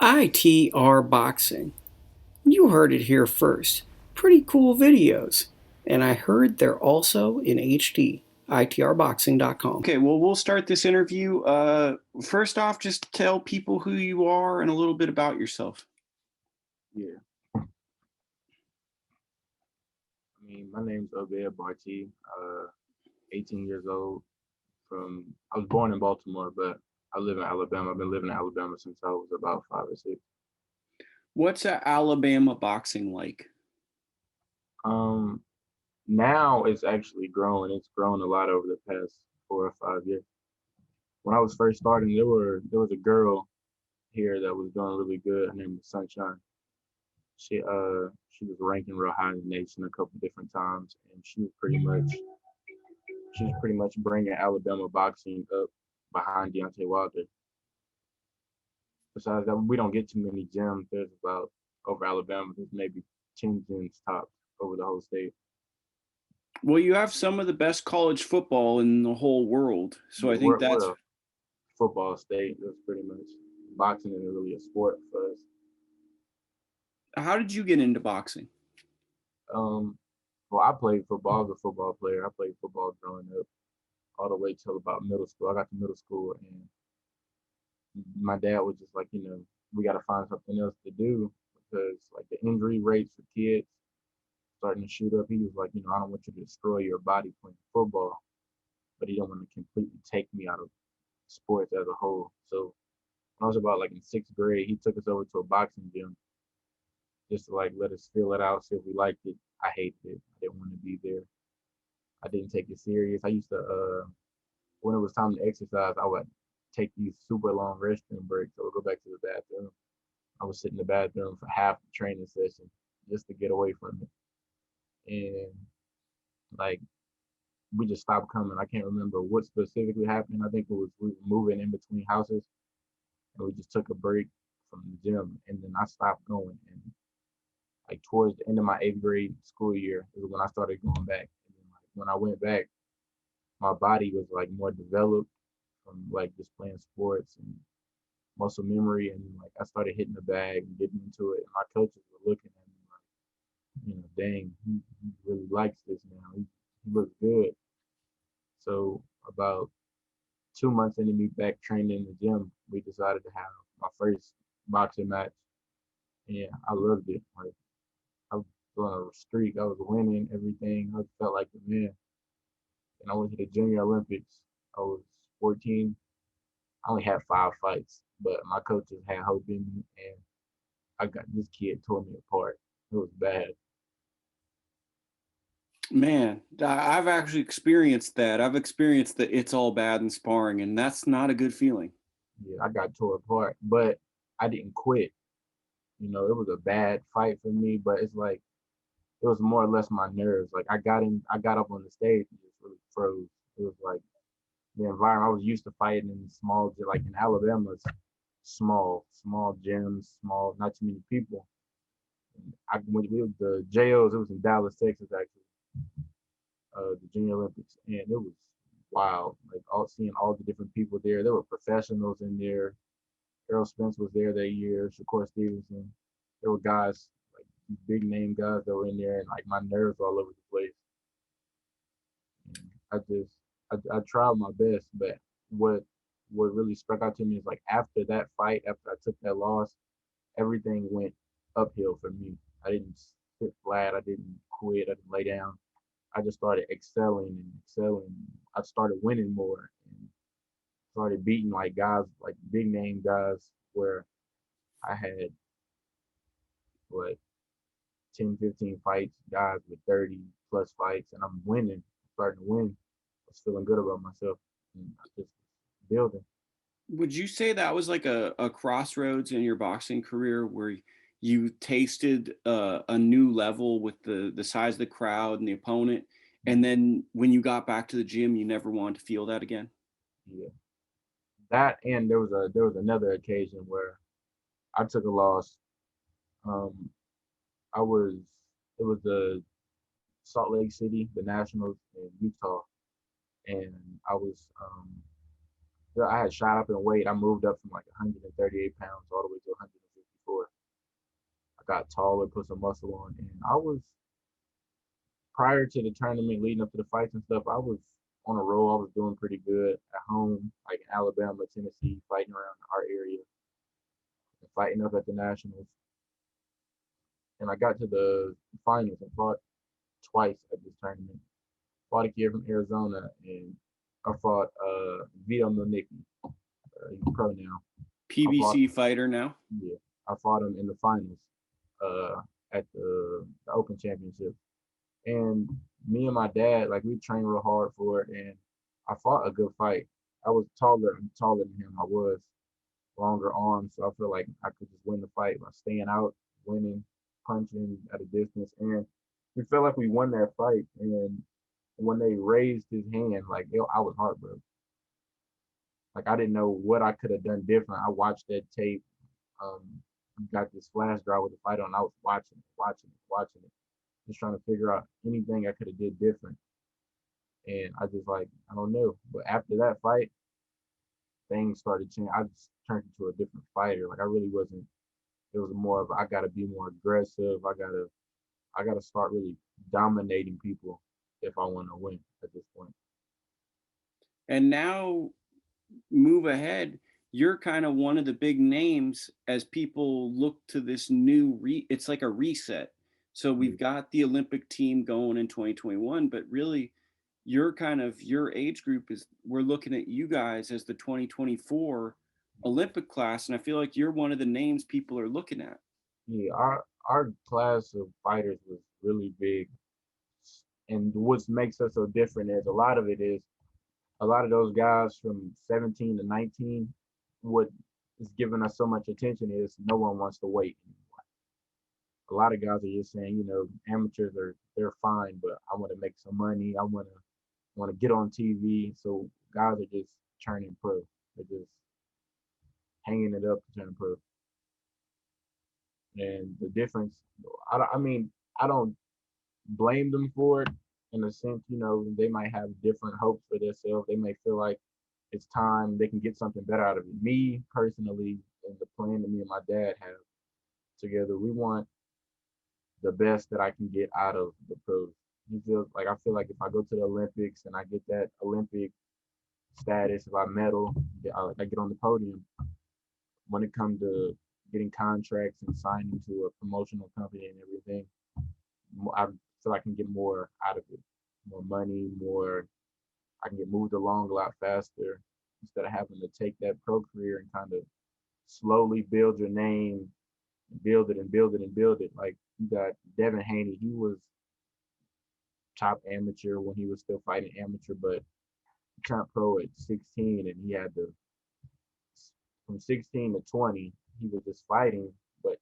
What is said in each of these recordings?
ITRBoxing. You heard it here first. Pretty cool videos. And I heard they're also in HD. ITRboxing.com. Okay, well, we'll start this interview. First off, just tell people who you are and a little bit about yourself. Yeah, my name's Obed Bartee. 18 years old. I was born in Baltimore, but I live in Alabama. I've been living in Alabama since I was about 5 or 6. What's Alabama boxing like? Um, Now it's actually growing. It's grown a lot over the past 4 or 5 years. When I was first starting, there was a girl here that was doing really good. Her name was Sunshine. She was ranking real high in the nation a couple different times, and she was pretty much bringing Alabama boxing up behind Deontay Wilder. Besides that, we don't get too many gyms. There's about over Alabama. There's maybe 10 gyms tops over the whole state. Well, you have some of the best college football in the whole world. So Yeah, I think we're that's a football state. That's pretty much boxing isn't really a sport for us. how did you get into boxing? Um, well, I played football. I was a football player. I played football growing up all the way till about middle school. I got to middle school, and my dad was just like, we got to find something else to do because like the injury rates for kids starting to shoot up. He was like, I don't want you to destroy your body playing football, but he don't want to completely take me out of sports as a whole. So when I was about like in sixth grade, he took us over to a boxing gym just to like let us feel it out, see if we liked it. I hated it. I didn't want to be there. I didn't take it serious. I used to when it was time to exercise, I would take these super long restroom breaks. I would go back to the bathroom. I would sit in the bathroom for half the training session just to get away from it. And like we just stopped coming. I can't remember what specifically happened. I think it was we were moving in between houses and we just took a break from the gym and then I stopped going. And like towards the end of my eighth grade school year is when I started going back. And then like when I went back, my body was like more developed from like just playing sports and muscle memory and like I started hitting the bag and getting into it. And my coaches were looking at me like, dang, he really likes this now. He looks good. So about 2 months into me back training in the gym, we decided to have my first boxing match. And I loved it. Like I was on a streak. I was winning everything. I felt like the man. And I went to the Junior Olympics. I was 14. I only had 5 fights, but my coaches had hope in me, and I got this kid tore me apart. It was bad. Man, I've actually experienced that. I've experienced that it's all bad in sparring, and that's not a good feeling. Yeah, I got tore apart, but I didn't quit. It was a bad fight for me, but it's like it was more or less my nerves. Like I got up on the stage and just really froze. It was like the environment. I was used to fighting in small, like in Alabama, it's small gyms, small, not too many people. And I when we the JOs, it was in Dallas, Texas, actually, the Junior Olympics, and it was wild. Like seeing all the different people there. There were professionals in there. Errol Spence was there that year. Shakur Stevenson. There were guys like big name guys that were in there, and like my nerves were all over the place. And I tried my best, but what what really struck out to me is like after that fight, after I took that loss, everything went uphill for me. I didn't sit flat. I didn't quit. I didn't lay down. I just started excelling and excelling. I started winning more and started beating like guys, like big name guys, where I had what 10, 15 fights, guys with 30 plus fights, and I'm winning, starting to win. I was feeling good about myself, and I just building. Would you say that was like a crossroads in your boxing career where you tasted a new level with the size of the crowd and the opponent, and then when you got back to the gym, you never wanted to feel that again? Yeah, that and there was another occasion where I took a loss. Um, I was it was the Salt Lake City, the Nationals in Utah, and I had shot up in weight. I moved up from like 138 pounds all the way to 150 taller, put some muscle on. And I was prior to the tournament, leading up to the fights and stuff, I was on a roll. I was doing pretty good at home, like in Alabama, Tennessee, fighting around our area, and fighting up at the nationals. And I got to the finals and fought twice at this tournament. Fought a kid from Arizona, and I fought Vito Milnicki. He's pro now. PBC fighter now. Yeah, I fought him in the finals at the Open Championship. And me and my dad, like we trained real hard for it, and I fought a good fight. I was taller than him. I was longer arms, so I feel like I could just win the fight by staying out, winning, punching at a distance, and we felt like we won that fight. And when they raised his hand, like I was heartbroken. Like I didn't know what I could have done different. I watched that tape, um, got this flash drive with the fight on. I was watching it, just trying to figure out anything I could have did different. And I just like I don't know. But after that fight, things started changing. I just turned into a different fighter. Like I really wasn't. It was more of I gotta be more aggressive. I gotta start really dominating people if I want to win at this point. And now move ahead, you're kind of one of the big names as people look to this new it's like a reset. So we've got the Olympic team going in 2021, but really you're kind of your age group is we're looking at you guys as the 2024 Olympic class, and I feel like you're one of the names people are looking at. Yeah, our class of fighters was really big, and what makes us so different is a lot of it is a lot of those guys from 17 to 19. What is giving us so much attention is no one wants to wait anymore. A lot of guys are just saying, amateurs they're fine, but I want to make some money. I want to get on TV. So guys are just turning pro. They're just hanging it up to turn pro. And the difference, I mean, I don't blame them for it in a sense. They might have different hopes for themselves. They may feel like it's time they can get something better out of it. Me personally, and the plan that me and my dad have together, we want the best that I can get out of the pros. I feel like if I go to the Olympics and I get that Olympic status, if I medal, I get on the podium. When it comes to getting contracts and signing to a promotional company and everything, I feel I can get more out of it, more money, more. I can get moved along a lot faster instead of having to take that pro career and kind of slowly build your name, build it and build it and build it. Like you got Devin Haney, he was top amateur when he was still fighting amateur, but he turned pro at 16, and he had to from 16 to 20, he was just fighting, but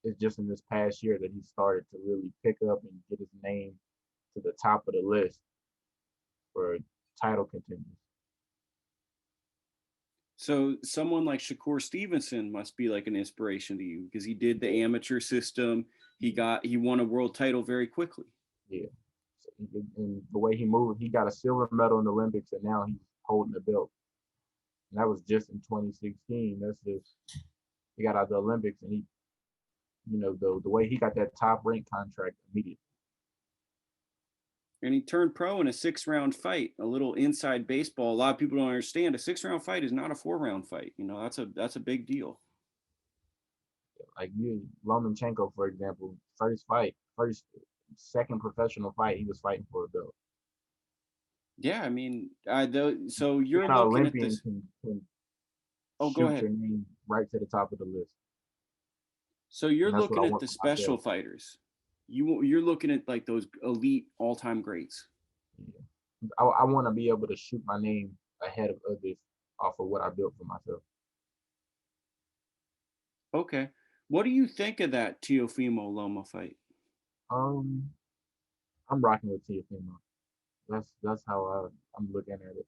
it's just in this past year that he started to really pick up and get his name to the top of the list for title contenders. So someone like Shakur Stevenson must be like an inspiration to you because he did the amateur system. He won a world title very quickly. Yeah. So and the way he moved, he got a silver medal in the Olympics, and now he's holding the belt. And that was just in 2016. That's just he got out of the Olympics, and he, the way he got that top rank contract immediately. And he turned pro in a 6-round fight. A little inside baseball. A lot of people don't understand. A 6-round fight is not a 4-round fight. That's a big deal. Like Lomachenko, for example, second professional fight, he was fighting for a belt. Yeah, I mean, so you're an looking Olympian at this. Can go shoot ahead. your name right to the top of the list. So you're looking at the special fighters. You're looking at like those elite all-time greats. Yeah. I want to be able to shoot my name ahead of others off of what I built for myself. Okay. What do you think of that Teofimo Loma fight? I'm rocking with Teofimo. That's how I'm looking at it.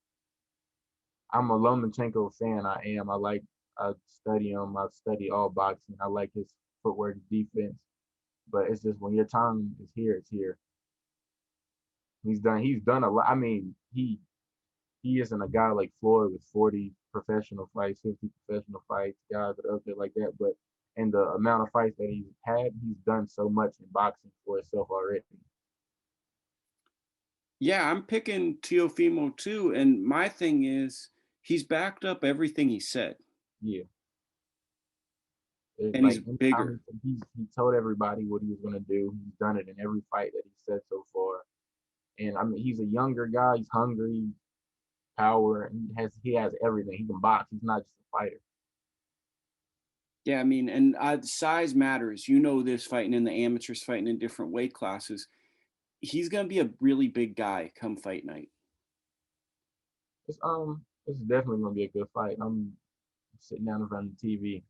I'm a Lomachenko fan. I study him. I study all boxing. I like his footwork, defense. But it's just when your time is here, it's here. He's done a lot. I mean, he isn't a guy like Floyd with 40 professional fights, 50 professional fights, guys that are up there like that. But in the amount of fights that he's had, he's done so much in boxing for himself already. Yeah, I'm picking Teofimo too, and my thing is he's backed up everything he said, Yeah. It, and like he's anytime bigger. he told everybody what he was gonna do. He's done it in every fight that he said so far. And I mean, he's a younger guy. He's hungry, power, and he has everything. He can box. He's not just a fighter. Yeah, I mean, and size matters. You know this, fighting in the amateurs, fighting in different weight classes. He's gonna be a really big guy come fight night. It's definitely gonna be a good fight. I'm sitting down in front of the TV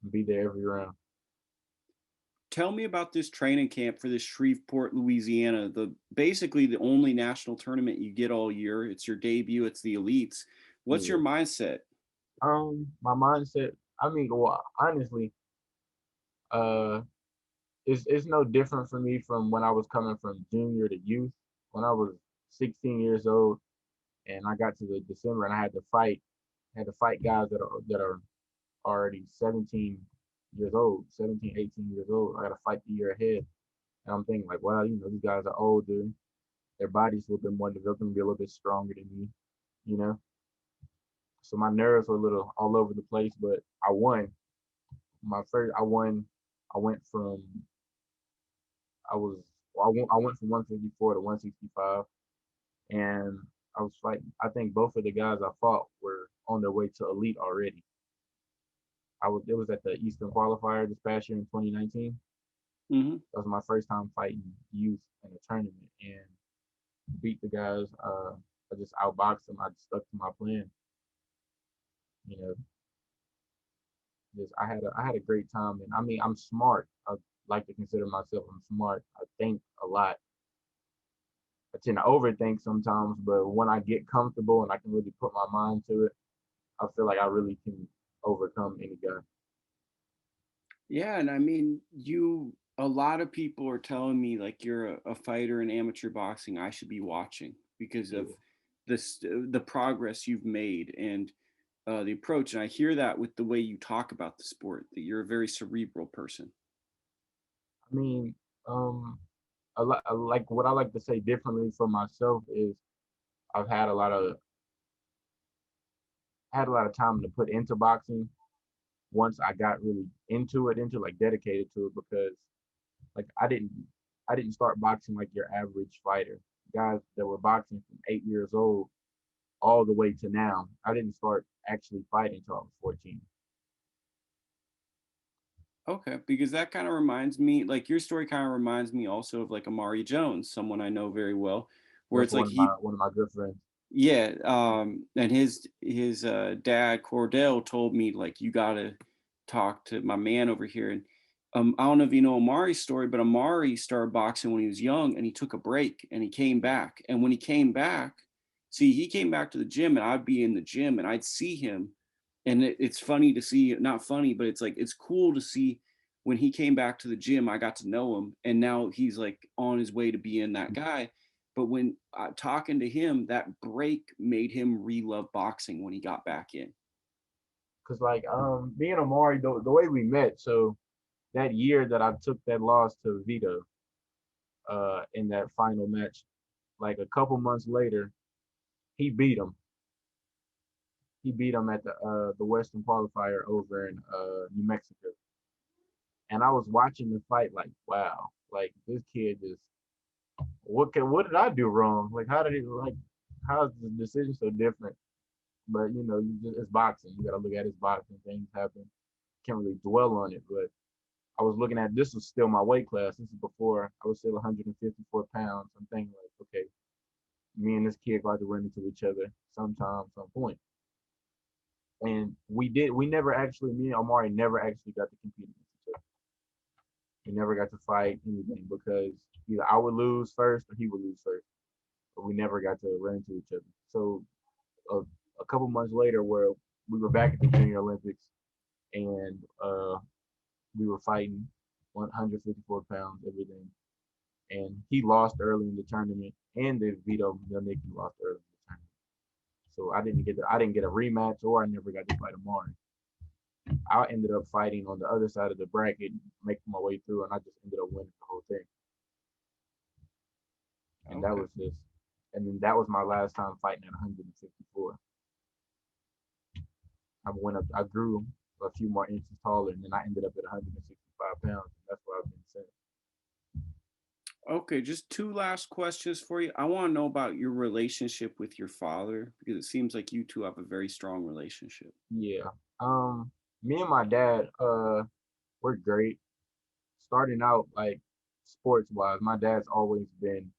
and be there every round. Tell me about this training camp for this Shreveport, Louisiana. The basically the only national tournament you get all year. It's your debut. It's the elites. What's your Yeah. mindset? My mindset. I mean, well, honestly, uh, it's no different for me from when I was coming from junior to youth. When I was 16 years old, and I got to the December, and I had to fight guys that are already 17 years old, 17, 18 years old. I got to fight the year ahead, and I'm thinking like, wow, these guys are older. Their bodies a little bit more developed, and be a little bit stronger than me, you know. So my nerves were a little all over the place, but I won. I won. I went from I was I went from 154 to 165, and I was fighting. I think both of the guys I fought were on their way to elite already. It was at the Eastern qualifier this past year in 2019. Hmm. That was my first time fighting youth in a tournament and beat the guys. I just outboxed them. I just stuck to my plan. You know, just I had a great time, and I mean I'm smart. I like to consider myself I'm smart. I think a lot. I tend to overthink sometimes, but when I get comfortable and I can really put my mind to it, I feel like I really can overcome any guy. Yeah, and I mean, you. A lot of people are telling me like you're a fighter in amateur boxing. I should be watching because of Yeah. the progress you've made and the approach. And I hear that with the way you talk about the sport, that you're a very cerebral person. I mean, um, like what I like to say differently for myself is I've had a lot of time to put into boxing once I got really into like dedicated to it because like I didn't start boxing like your average fighter. Guys that were boxing from 8 years old all the way to now. I didn't start actually fighting until I was 14. Okay, because that kind of reminds me, like your story kind of reminds me also of like Amari Jones, someone I know very well, where That's it's like one of my good friends. yeah, and his dad Cordell told me like you gotta talk to my man over here, and I don't know if you know Amari's story, but Amari started boxing when he was young, and he took a break, and he came back, and when he came back, see, he came back to the gym, and I'd be in the gym, and I'd see him, and it's funny to see, not funny, but it's like it's cool to see when he came back to the gym, I got to know him, and now he's like on his way to being that guy. But when talking to him, that break made him re-love boxing when he got back in. Cause like me and Amari the way we met, so that year that I took that loss to Vito in that final match, like a couple months later, he beat him. He beat him at the Western qualifier over in New Mexico. And I was watching the fight like, wow, like this kid just what did I do wrong? Like how is the decision so different? But it's boxing. You gotta look at it's boxing. Things happen. Can't really dwell on it. But I was looking at this was still my weight class. This is before I was still 154 pounds. I'm thinking like, okay, me and this kid got to run into each other sometime, some point. And we never actually, me and Omari never actually got to compete against each other. We never got to fight anything because either I would lose first or he would lose first. But we never got to run into each other. So a couple months later, where we were back at the Junior Olympics and we were fighting 154 pounds, everything. And he lost early in the tournament, and then Vito Milnicki lost early in the tournament. So I didn't get a rematch, or I never got to fight Amari. I ended up fighting on the other side of the bracket, making my way through, and I just ended up winning the whole thing. And that Okay. was just, and then that was my last time fighting at 154. I went up, I grew a few more inches taller, and then I ended up at 165 pounds. And that's where I've been since. Okay, just two last questions for you. I want to know about your relationship with your father because it seems like you two have a very strong relationship. Yeah. Me and my dad, we're great. Starting out like sports wise, my dad's always been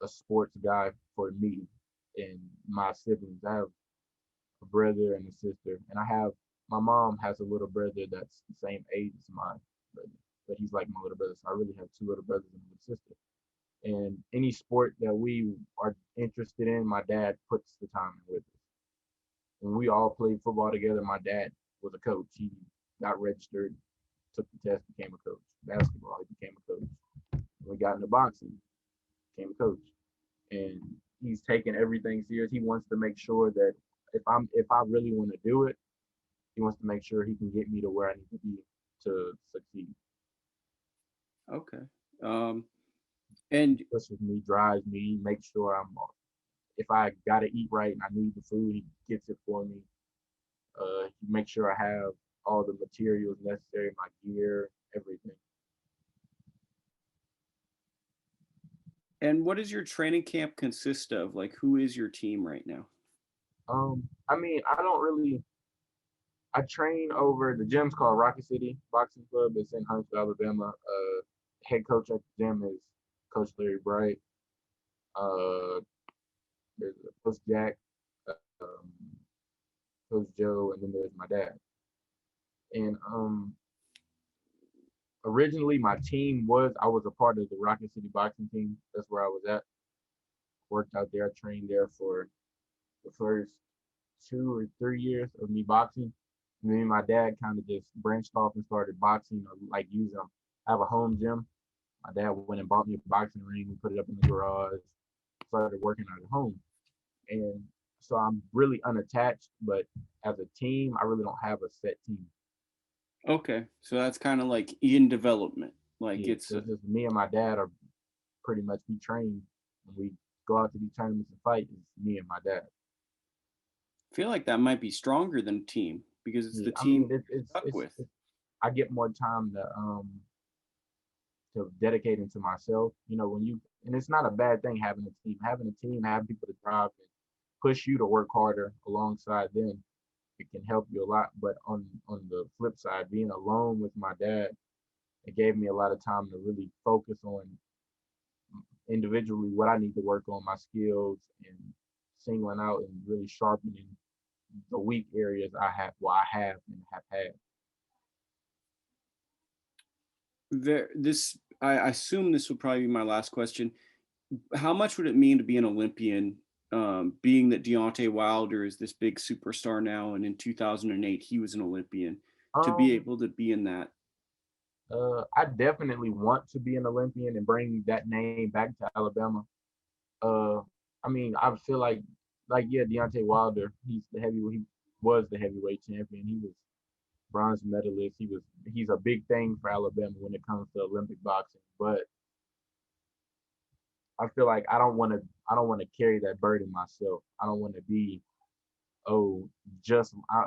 a sports guy for me and my siblings. I have a brother and a sister, and I have my mom has a little brother that's the same age as my brother, but he's like my little brother. So I really have two little brothers and a little sister. And any sport that we are interested in, my dad puts the time in with us. When we all played football together, my dad was a coach. He got registered, took the test, became a coach. Basketball, he became a coach. When we got into boxing, became a coach. And he's taking everything serious. He wants to make sure that if I really want to do it, he wants to make sure he can get me to where I need to be to succeed. Okay. Um, and Pushes me, drives me, makes sure I'm. If I gotta eat right and I need the food, he gets it for me. He makes sure I have all the materials necessary, my gear, everything. what does your training camp consist of? Like, who is your team right now? I mean, I don't really. I train over the gym's called Rocket City Boxing Club. It's in Huntsville, Alabama. Head coach at the gym is Coach Larry Bright. Uh, there's Coach Jack, um, Coach Joe, and then there's my dad. And originally my team was I was a part of the Rocket City boxing team. That's where I was at. Worked out there, trained there for the first 2 or 3 years of me boxing. Me and my dad kind of just branched off and started boxing, like using them. I have a home gym. My dad went and bought me a boxing ring. We put it up in the garage. Started working out at home, and so I'm really unattached. But as a team, I really don't have a set team. Okay, so that's kind of like in development. Like Yeah, it's, so it's just me and my dad are pretty much we train when we go out to these tournaments and fight. It's me and my dad. I feel like that might be stronger than team because it's Yeah, the I team mean you're stuck with. I get more time to dedicate into myself. You know, when you and it's not a bad thing having a team. Having a team, having people to drive and push you to work harder alongside them, it can help you a lot. But on the flip side, being alone with my dad, it gave me a lot of time to really focus on individually what I need to work on, my skills, and singling out and really sharpening the weak areas I have and have had. This, I assume this would probably be my last question. How much would it mean to be an Olympian, being that Deontay Wilder is this big superstar now, and in 2008 he was an Olympian, to be Um, able to be in that? I definitely want to be an Olympian and bring that name back to Alabama. Uh, I mean, I feel like yeah, Deontay Wilder, he was the heavyweight champion. He was bronze medalist. He's a big thing for Alabama when it comes to Olympic boxing. But I feel like I don't want to carry that burden myself. I don't want to be oh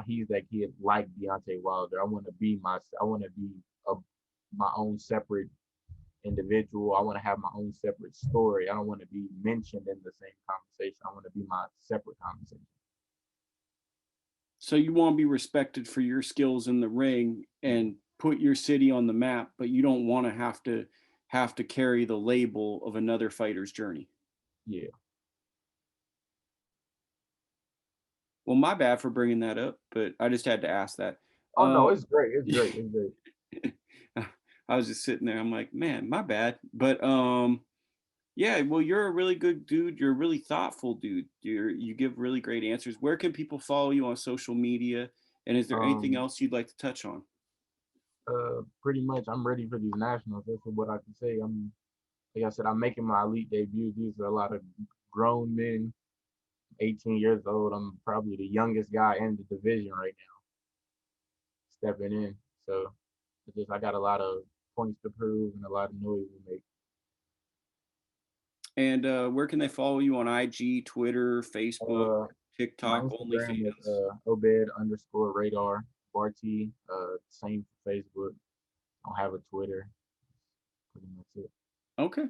he's that kid like Deontay Wilder. I want to be a my own separate individual. I want to have my own separate story. I don't want to be mentioned in the same conversation. I want to be my separate conversation. So you want to be respected for your skills in the ring Yeah, and put your city on the map, but you don't want to have to carry the label of another fighter's journey. yeah. Well, my bad for bringing that up, but I just had to ask that. Oh no, Um, it's great. It's great. It's great. I was just sitting there. I'm like, man, my bad. But yeah. Well, you're a really good dude. You're a really thoughtful dude. You give really great answers. Where can people follow you on social media? And is there anything Um, else you'd like to touch on? Pretty much, I'm ready for these nationals. That's what I can say. Like I said, I'm making my elite debut. These are a lot of grown men, 18 years old. I'm probably the youngest guy in the division right now. stepping in. So I got a lot of points to prove and a lot of noise to make. And where can they follow you on IG, Twitter, Facebook, My TikTok, Instagram is OnlyFans? Obed_radar Bartee. Same for Facebook. I don't have a Twitter. Pretty much it. Okay.